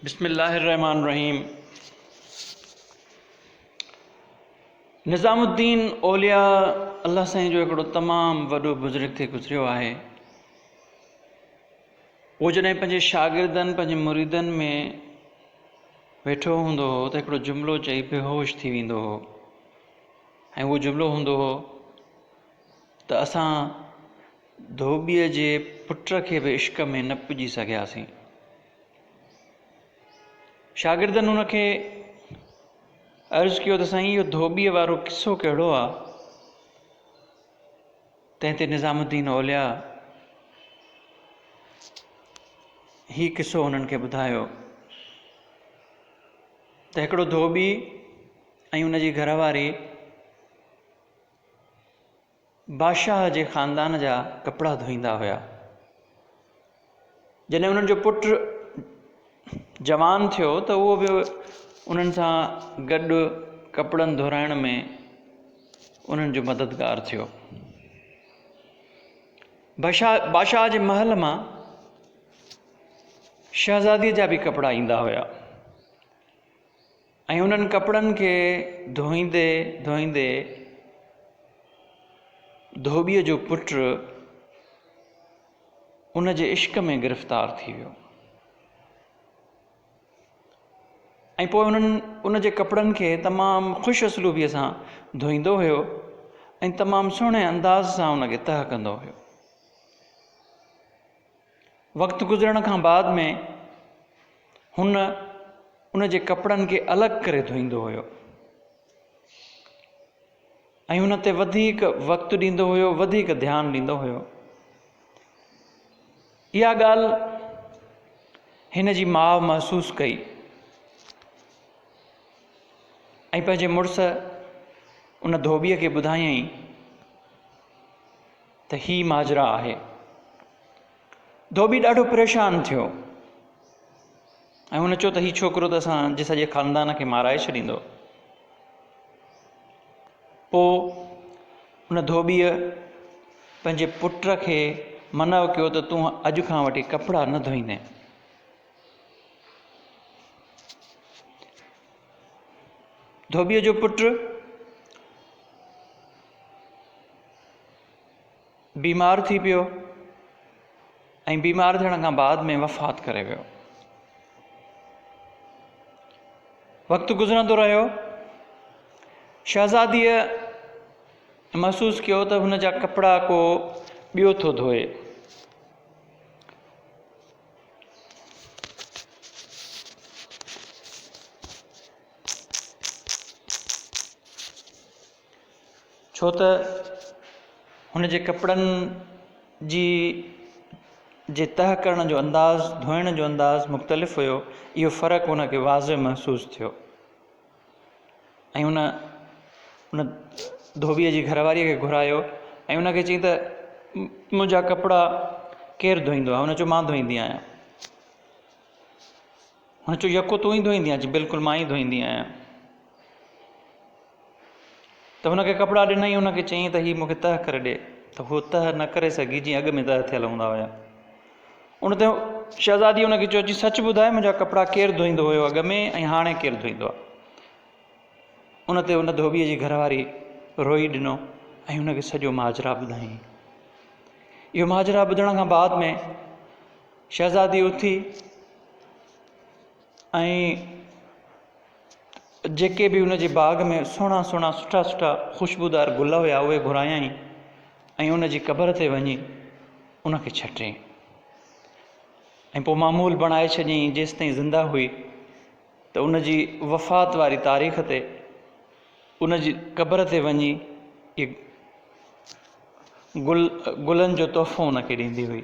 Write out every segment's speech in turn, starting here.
बिस्मिल्लाहिर्रहमानिर्रहीम। निज़ामुद्दीन औलिया अल्लाह साईं जो हिकिड़ो तमामु वॾो बुज़ुर्ग थी गुज़रियो आहे। उहो जॾहिं पंहिंजे शागिर्दनि पंहिंजे मुरीदनि में वेठो हूंदो हो त हिकिड़ो जुमिलो चई बेहोश थी वेंदो हो ऐं उहो जुमिलो हूंदो हो त असां धोबीअ जे पुट खे बि इश्क में न पुॼी सघियासीं। शागिर्दनि हुनखे अर्ज़ु कयो त साईं इहो धोबीअ वारो किसो कहिड़ो आहे? तंहिं ते निज़ामुद्दीन औलिया हीउ किसो उन्हनि खे ॿुधायो त हिकिड़ो धोबी ऐं उनजी घरवारी बादशाह जे ख़ानदान जा कपिड़ा धोईंदा हुया। जॾहिं उन्हनि जो पुटु जवान थियो त उहो बि उन्हनि सां गॾु कपिड़नि धोराइण में उन्हनि जो मददगार थियो। बादशाह जे महल मां शहज़ादीअ जा बि कपिड़ा ईंदा हुया ऐं उन्हनि कपिड़नि खे धोईंदे धोईंदे धोबीअ जो पुटु उन जे इश्क में गिरफ़्तार थी वियो ऐं पोइ उन्हनि उन जे कपिड़नि खे तमामु ख़ुशि असलूबीअ सां धोईंदो हुयो ऐं तमामु सुहिणे अंदाज़ सां उनखे तह कंदो हुयो। वक़्तु गुज़रण खां बाद में हुन उन जे कपिड़नि खे अलॻि करे धोईंदो हुयो ऐं हुन ते वधीक वक़्तु ॾींदो हुयो, वधीक ध्यानु ॾींदो हुयो। इहा ॻाल्हि हिन जी माउ महसूसु कई ऐं पंहिंजे मुड़ुस उन धोबीअ खे ॿुधायईं त ही माजरा आहे। धोबी ॾाढो परेशान थियो ऐं हुन चयो त हीउ छोकिरो त असांजे सॼे ख़ानदान खे माराए छॾींदो। पोइ उन धोबीअ पंहिंजे पुट खे मना कयो त तूं अॼु खां वठी कपिड़ा न धोईंदे। धोबीअ जो पुटु बीमार थी पियो ऐं बीमार थियण खां बाद में वफ़ात करे वियो। वक़्तु गुज़रंदो रहियो। शहज़ादीअ महसूसु कयो त हुन जा कपिड़ा को ॿियो थो धोए। छो त हुन जे कपिड़नि जे तह करण जो अंदाज़, धोइण जो अंदाज़ मुख़्तलिफ़ हुयो। इहो फ़र्क़ु हुनखे वाज़े महसूसु थियो ऐं उन धोबीअ जी घरवारीअ खे घुरायो ऐं उनखे चई त मुंहिंजा कपिड़ा केरु धोईंदो आहे? हुन चयो मां धोईंदी आहियां। हुन चयो यको तूं ई धोईंदी आहीं? बिल्कुलु मां ई धोईंदी आहियां। त हुनखे कपिड़ा ॾिनई, हुनखे चयईं त हीउ मूंखे तह करे ॾे, त उहो तह न करे सघी जीअं अॻु में तह थियल हूंदा हुया। उन ते शहज़ादी हुनखे चयो जी सच ॿुधाए मुंहिंजा कपिड़ा केरु धोईंदो हुयो अॻु में ऐं हाणे केरु धोईंदो आहे? उन ते उन धोबीअ जी घरवारी रोई ॾिनो ऐं हुनखे सॼो माजरा ॿुधाईं। इहो माजरा ॿुधण खां बाद में शहज़ादी उथी ऐं जेके बि उन जे बाग़ में सुहिणा सुहिणा सुठा सुठा ख़ुशबूदार गुल हुया उहे घुरायईं ऐं उन जी क़बर ते वञी उनखे छटियईं ऐं पोइ मामूल बणाए छॾियईं। जेसि ताईं ज़िंदा हुई त उन जी वफ़ात वारी तारीख़ ते उन जी क़बर ते वञी इहे गुलनि जो तोहफ़ो उनखे ॾींदी हुई।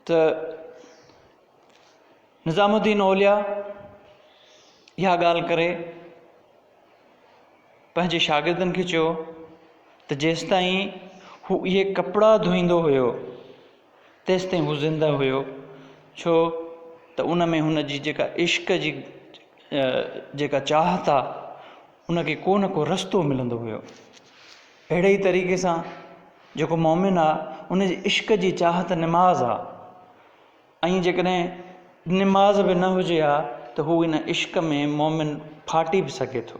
त निज़ामुद्दीन औलिया इहा ॻाल्हि करे पंहिंजे शागिर्दनि खे चयो त जेसि ताईं हू इहे कपिड़ा धोईंदो हुयो तेसि ताईं हू ज़िंदा हुयो। छो त उन में हुन जी जेका इश्क जी जेका चाहत आहे उनखे को न को रस्तो मिलंदो हुयो। अहिड़े ई तरीक़े सां जेको मोमिन आहे उन जी इश्क जी चाहत निमाज़ आहे। ऐं जेकॾहिं निमाज़ बि न हुजे हा त हू इन इश्क में मोमिन फाटी बि सघे थो।